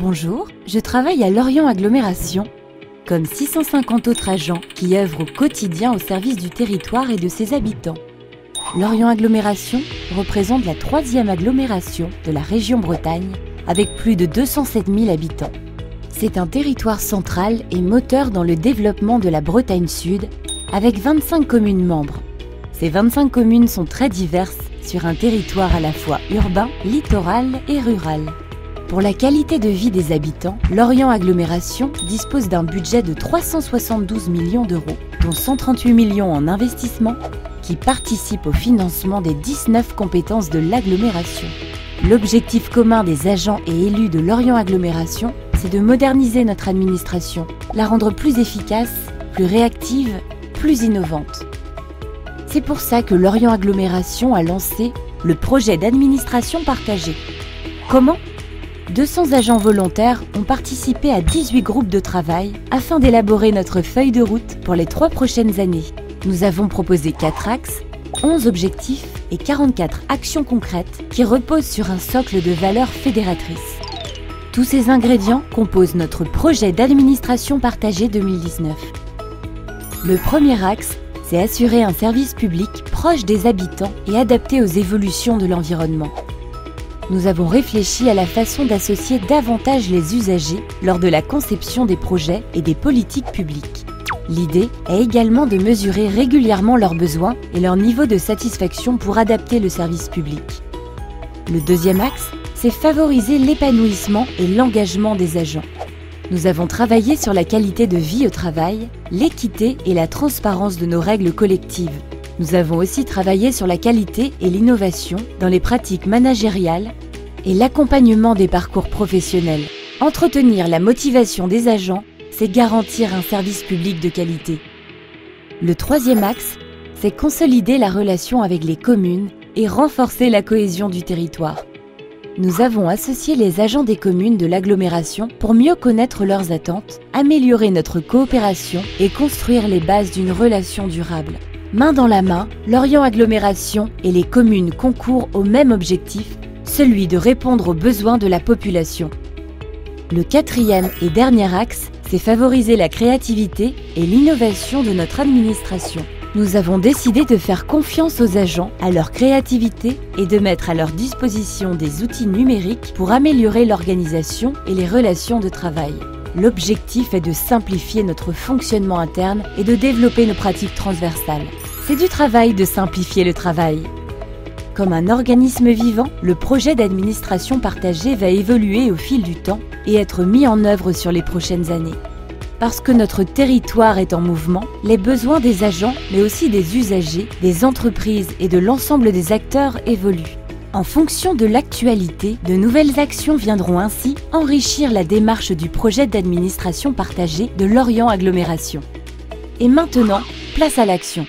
Bonjour, je travaille à Lorient Agglomération, comme 650 autres agents qui œuvrent au quotidien au service du territoire et de ses habitants. Lorient Agglomération représente la 3e agglomération de la région Bretagne, avec plus de 207 000 habitants. C'est un territoire central et moteur dans le développement de la Bretagne Sud, avec 25 communes membres. Ces 25 communes sont très diverses sur un territoire à la fois urbain, littoral et rural. Pour la qualité de vie des habitants, Lorient Agglomération dispose d'un budget de 372 millions d'euros, dont 138 millions en investissement, qui participent au financement des 19 compétences de l'agglomération. L'objectif commun des agents et élus de Lorient Agglomération, c'est de moderniser notre administration, la rendre plus efficace, plus réactive, plus innovante. C'est pour ça que Lorient Agglomération a lancé le projet d'administration partagée. Comment ? 200 agents volontaires ont participé à 18 groupes de travail afin d'élaborer notre feuille de route pour les 3 prochaines années. Nous avons proposé 4 axes, 11 objectifs et 44 actions concrètes qui reposent sur un socle de valeurs fédératrices. Tous ces ingrédients composent notre projet d'administration partagée 2019. Le premier axe, c'est assurer un service public proche des habitants et adapté aux évolutions de l'environnement. Nous avons réfléchi à la façon d'associer davantage les usagers lors de la conception des projets et des politiques publiques. L'idée est également de mesurer régulièrement leurs besoins et leur niveau de satisfaction pour adapter le service public. Le deuxième axe, c'est favoriser l'épanouissement et l'engagement des agents. Nous avons travaillé sur la qualité de vie au travail, l'équité et la transparence de nos règles collectives. Nous avons aussi travaillé sur la qualité et l'innovation dans les pratiques managériales et l'accompagnement des parcours professionnels. Entretenir la motivation des agents, c'est garantir un service public de qualité. Le troisième axe, c'est consolider la relation avec les communes et renforcer la cohésion du territoire. Nous avons associé les agents des communes de l'agglomération pour mieux connaître leurs attentes, améliorer notre coopération et construire les bases d'une relation durable. Main dans la main, Lorient Agglomération et les communes concourent au même objectif, celui de répondre aux besoins de la population. Le quatrième et dernier axe, c'est favoriser la créativité et l'innovation de notre administration. Nous avons décidé de faire confiance aux agents, à leur créativité et de mettre à leur disposition des outils numériques pour améliorer l'organisation et les relations de travail. L'objectif est de simplifier notre fonctionnement interne et de développer nos pratiques transversales. C'est du travail de simplifier le travail. Comme un organisme vivant, le projet d'administration partagée va évoluer au fil du temps et être mis en œuvre sur les prochaines années. Parce que notre territoire est en mouvement, les besoins des agents, mais aussi des usagers, des entreprises et de l'ensemble des acteurs évoluent. En fonction de l'actualité, de nouvelles actions viendront ainsi enrichir la démarche du projet d'administration partagée de Lorient Agglomération. Et maintenant, place à l'action.